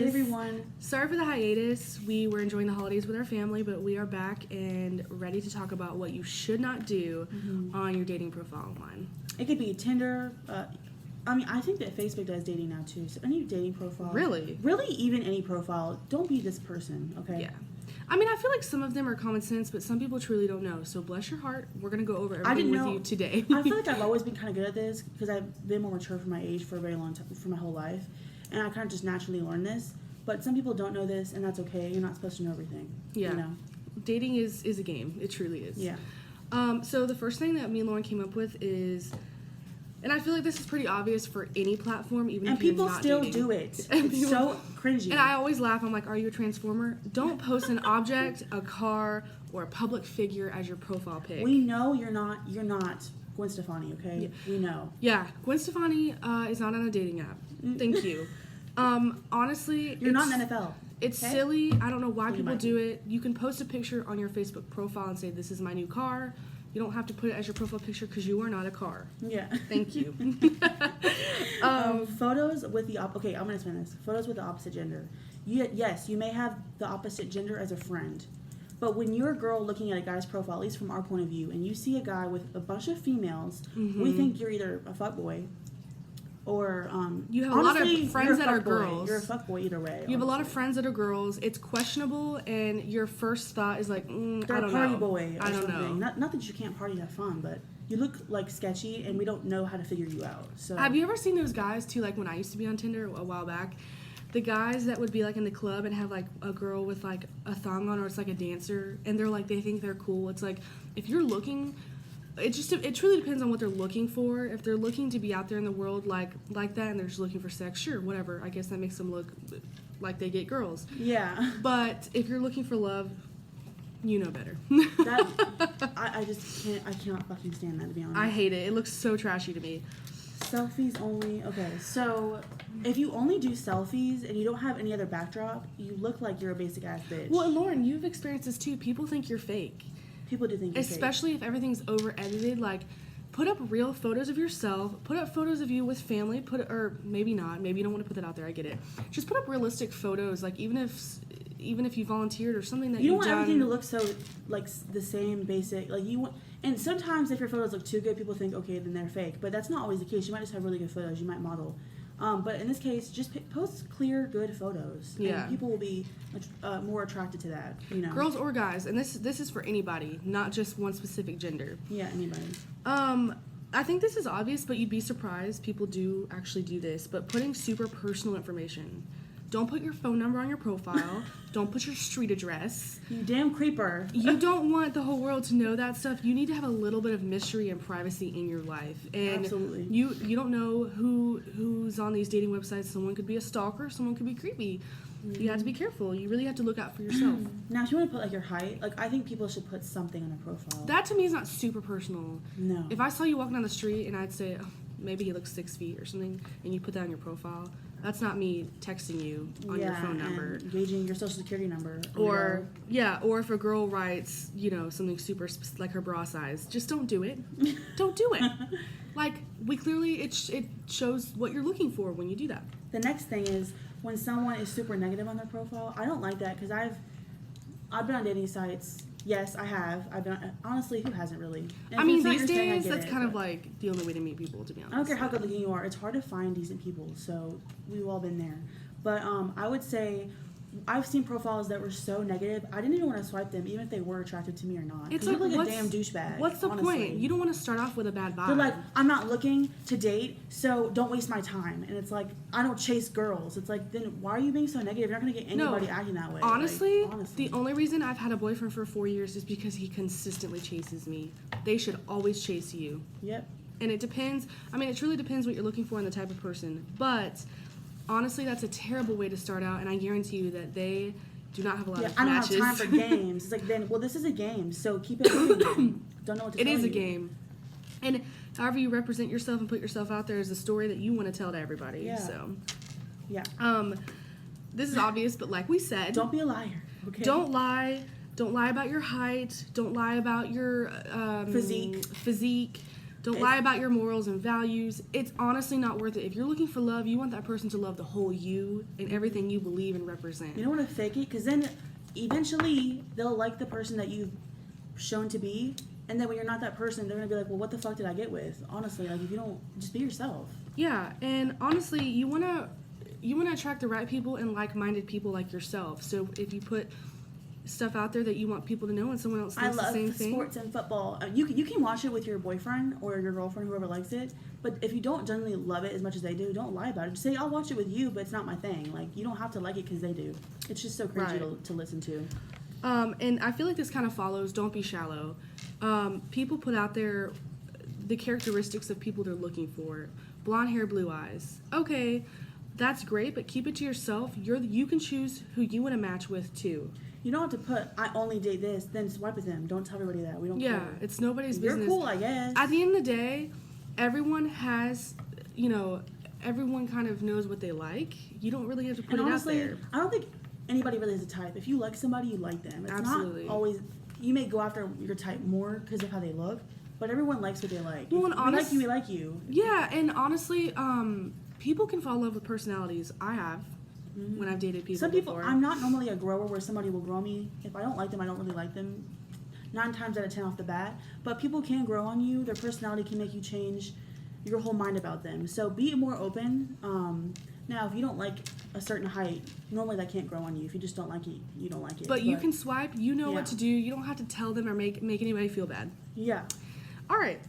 Hey everyone. Sorry for the hiatus. We were enjoying the holidays with our family, but we are back and ready to talk about what you should not do on your dating profile online. It could be Tinder. I think that Facebook does dating now too. So any dating profile. Really? Really, even any profile. Don't be this person, okay? Yeah. I mean, I feel like some of them are common sense, but some people truly don't know. So bless your heart. We're going to go over everything with you today. I feel like I've always been kind of good at this because I've been more mature for my age for a very long time, for my whole life. And I kind of just naturally learned this. But some people don't know this, and that's okay. You're not supposed to know everything. Yeah. You know? Dating is a game. It truly is. Yeah. So the first thing that me and Lauren came up with is... And I feel like this is pretty obvious for any platform, even if you're not dating. And people still do it. It's so cringy. And I always laugh. I'm like, are you a transformer? Don't post an object, a car, or a public figure as your profile pic. We know you're not Gwen Stefani, okay? Yeah. We know. Yeah, Gwen Stefani is not on a dating app. Thank you. Honestly, you're not in the NFL. It's silly. I don't know why people do it. You can post a picture on your Facebook profile and say, this is my new car. You don't have to put it as your profile picture because you are not a car. Yeah. Thank you. Photos with the okay, I'm gonna explain this. Photos with the opposite gender. Yes, you may have the opposite gender as a friend, but when you're a girl looking at a guy's profile, at least from our point of view, and you see a guy with a bunch of females, we think you're either a fuckboy or you have honestly, a lot of friends that are girls. You're a fuckboy either way. You have a lot of friends that are girls. It's questionable, and your first thought is like, I don't know. They're a party boy or I don't something. know. Not that you can't party and have fun, but you look like sketchy, and we don't know how to figure you out. So have you ever seen those guys too? Like when I used to be on Tinder a while back, the guys that would be like in the club and have like a girl with like a thong on, or it's like a dancer, and they're like they think they're cool. It's like if you're looking. It truly depends on what they're looking for. If they're looking to be out there in the world like that and they're just looking for sex, sure, whatever. I guess that makes them look like they get girls. Yeah. But if you're looking for love, you know better. I just can't. I cannot fucking stand that, to be honest. I hate it. It looks so trashy to me. Selfies only. Okay, so if you only do selfies and you don't have any other backdrop, you look like you're a basic ass bitch. Well, and Lauren, you've experienced this too. People think you're fake. People do think you're especially fake. If everything's over edited. Like, put up real photos of yourself. Put up photos of you with family. Or maybe not. Maybe you don't want to put that out there. I get it. Just put up realistic photos. Like even if you volunteered or something that you don't want everything to look so like the same basic. Like you want. And sometimes if your photos look too good, people think okay, then they're fake. But that's not always the case. You might just have really good photos. You might model. But in this case, just post clear, good photos. Yeah. And people will be more attracted to that, you know. Girls or guys. And this is for anybody, not just one specific gender. Yeah, anybody. I think this is obvious, but you'd be surprised. People do actually do this. But putting super personal information. Don't put your phone number on your profile. Don't put your street address. You damn creeper. You don't want the whole world to know that stuff. You need to have a little bit of mystery and privacy in your life. And absolutely. You don't know who's on these dating websites. Someone could be a stalker. Someone could be creepy. You have to be careful. You really have to look out for yourself. Now, if you want to put like your height, like I think people should put something on their profile. That to me is not super personal. No. If I saw you walking down the street and I'd say, oh, maybe he looks 6 feet or something, and you put that on your profile, that's not me texting you on your phone number. And engaging your social security number. Or if a girl writes, something super like her bra size, just don't do it. Don't do it. Like, we clearly, it shows what you're looking for when you do that. The next thing is when someone is super negative on their profile. I don't like that because I've been on dating sites. Yes, I have. I've been honestly, who hasn't really? I mean, these days that's kind of like the only way to meet people, to be honest. I don't care how good looking you are. It's hard to find decent people. So we've all been there. But I would say I've seen profiles that were so negative, I didn't even want to swipe them, even if they were attracted to me or not. It's like, like a damn douchebag. What's the point? You don't want to start off with a bad vibe. They're like, I'm not looking to date, so don't waste my time. And it's like, I don't chase girls. It's like, then why are you being so negative? You're not going to get anybody acting that way. Honestly, the only reason I've had a boyfriend for 4 years is because he consistently chases me. They should always chase you. Yep. And it depends. I mean, it truly depends what you're looking for and the type of person. But honestly, that's a terrible way to start out, and I guarantee you that they do not have a lot of matches. I don't have time for games. It's like, then, well, this is a game, so keep it moving. Don't know what to tell you. It is a game. And however you represent yourself and put yourself out there is a story that you want to tell to everybody. Yeah. So, yeah. This is obvious, but like we said, don't be a liar. Okay. Don't lie. Don't lie about your height. Don't lie about your physique. Don't lie about your morals and values. It's honestly not worth it. If you're looking for love, you want that person to love the whole you and everything you believe and represent. You don't want to fake it, because then eventually they'll like the person that you've shown to be, and then when you're not that person, they're gonna be like, well, what the fuck did I get with? Honestly, like, if you don't, just be yourself. Yeah, and honestly, you wanna attract the right people and like-minded people like yourself. So if you put stuff out there that you want people to know and someone else thinks the same thing. I love sports and football. You can watch it with your boyfriend or your girlfriend, whoever likes it. But if you don't generally love it as much as they do, don't lie about it. Just say, I'll watch it with you, but it's not my thing. Like, you don't have to like it because they do. It's just so cringy to listen to. And I feel like this kind of follows, don't be shallow. People put out there the characteristics of people they're looking for. Blonde hair, blue eyes. Okay, that's great, but keep it to yourself. You can choose who you want to match with, too. You don't have to put, I only date this, then swipe with them. Don't tell everybody that. We don't care. Yeah, it's nobody's business. You're cool, I guess. At the end of the day, everyone has, everyone kind of knows what they like. You don't really have to put it honestly, out there. I don't think anybody really has a type. If you like somebody, you like them. It's Absolutely. not always, you may go after your type more because of how they look, but everyone likes what they like. Well, if we like you, we like you. Yeah, and honestly, people can fall in love with personalities. I have. When I've dated people. Some people, before. I'm not normally a grower where somebody will grow me. If I don't like them, I don't really like them 9 times out of 10 off the bat. But people can grow on you. Their personality can make you change your whole mind about them. So be more open. Now, if you don't like a certain height, normally that can't grow on you. If you just don't like it, you don't like it. But you can swipe. You know yeah. what to do. You don't have to tell them or make anybody feel bad. Yeah. All right.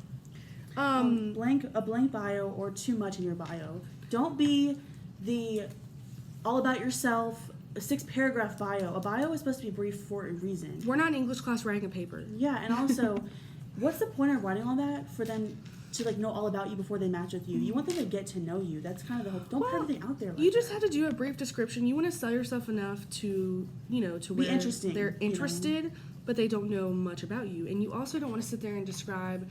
A blank bio or too much in your bio. Don't be the all about yourself, a 6-paragraph bio. A bio is supposed to be brief for a reason. We're not in English class writing a paper. Yeah, and also, what's the point of writing all that for them to like know all about you before they match with you? You want them to get to know you. That's kind of the whole. Don't put everything out there. Like You just have to do a brief description. You want to sell yourself enough to to where interesting, they're interested, but they don't know much about you. And you also don't want to sit there and describe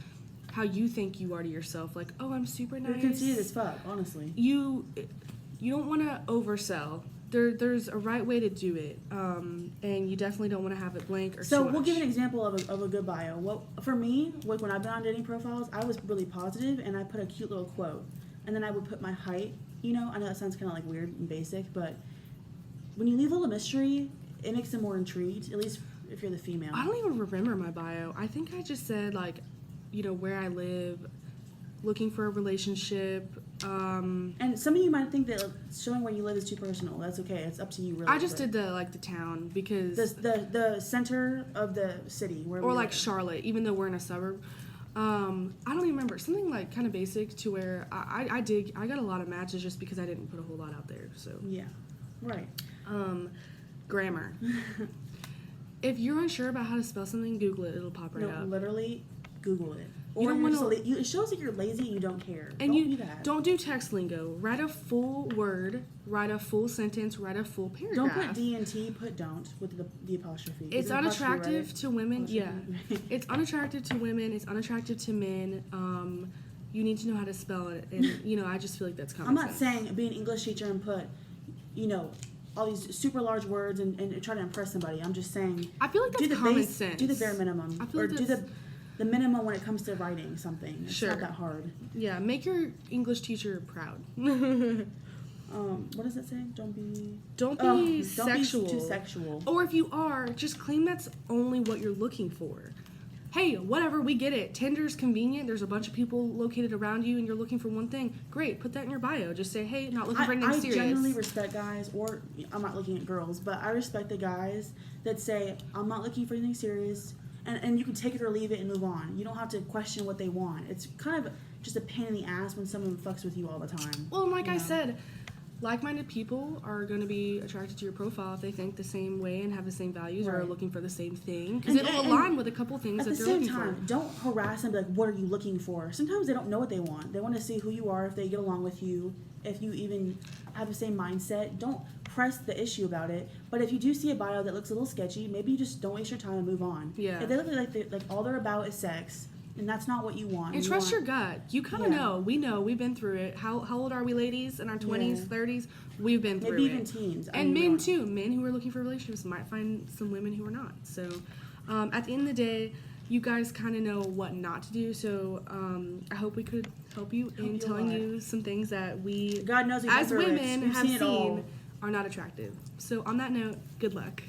how you think you are to yourself. Like, oh, I'm super nice. You're conceited as fuck, honestly. You don't want to oversell. There's a right way to do it, and you definitely don't want to have it blank or So too much. we'll give an example of a good bio. Well, for me, like when I've been on dating profiles, I was really positive, and I put a cute little quote, and then I would put my height. I know that sounds kind of like weird and basic, but when you leave a little mystery, it makes them more intrigued. At least if you're the female. I don't even remember my bio. I think I just said like, where I live, looking for a relationship. And some of you might think that showing where you live is too personal. That's okay. It's up to you, really. I just did the town because the center of the city, where or like Charlotte, even though we're in a suburb. I don't even remember, something like kind of basic to where I got a lot of matches just because I didn't put a whole lot out there. So yeah, right. Grammar. If you're unsure about how to spell something, Google it. It'll pop right up. Literally, Google it. You Or don't you're wanna- just it shows that you're lazy and you don't care. And don't do that. don't do text lingo. Write a full word, write a full sentence, write a full paragraph. Don't put D and T. Put don't with the apostrophe. It's Is it apostrophe, unattractive right? to women. Yeah, Apostrophe. it's unattractive to women. It's unattractive to men. You need to know how to spell it, and I just feel like that's common I'm not sense. saying be an English teacher and put, all these super large words and try to impress somebody. I'm just saying. I feel like that's do the common sense. Do the bare minimum, I feel or like do that's- the minimum when it comes to writing something. It's Sure. not that hard. Yeah, make your English teacher proud. What does it say? Don't be sexual. Don't be too sexual. Or if you are, just claim that's only what you're looking for. Hey, whatever, we get it. Tinder's convenient. There's a bunch of people located around you and you're looking for one thing. Great, put that in your bio. Just say, hey, not looking for anything I serious. generally respect guys, or I'm not looking at girls, but I respect the guys that say, I'm not looking for anything serious, and you can take it or leave it and move on. You don't have to question what they want. It's kind of just a pain in the ass when someone fucks with you all the time. Well, and like I said, like-minded people are going to be attracted to your profile if they think the same way and have the same values or are Right. looking for the same thing. Because And- it'll and align with a couple things At that the they're same looking time, for. don't harass them, like, what are you looking for? Sometimes they don't know what they want. They want to see who you are, if they get along with you, if you even have the same mindset. Don't press the issue about it. But if you do see a bio that looks a little sketchy, maybe you just don't waste your time and move on. Yeah. If they look like all they're about is sex, and that's not what you want. And you trust your want, gut. You kind of Yeah. know. We know. We've been through it. How old are we, ladies? In our 20s, Yeah. 30s? We've been through maybe it. even teens. I And mean, men, too. Men who are looking for relationships might find some women who are not. So, at the end of the day, you guys kind of know what not to do. So I hope we could help you in telling you some things that we, God knows, as women, have seen it all. seen are not attractive. So on that note, good luck.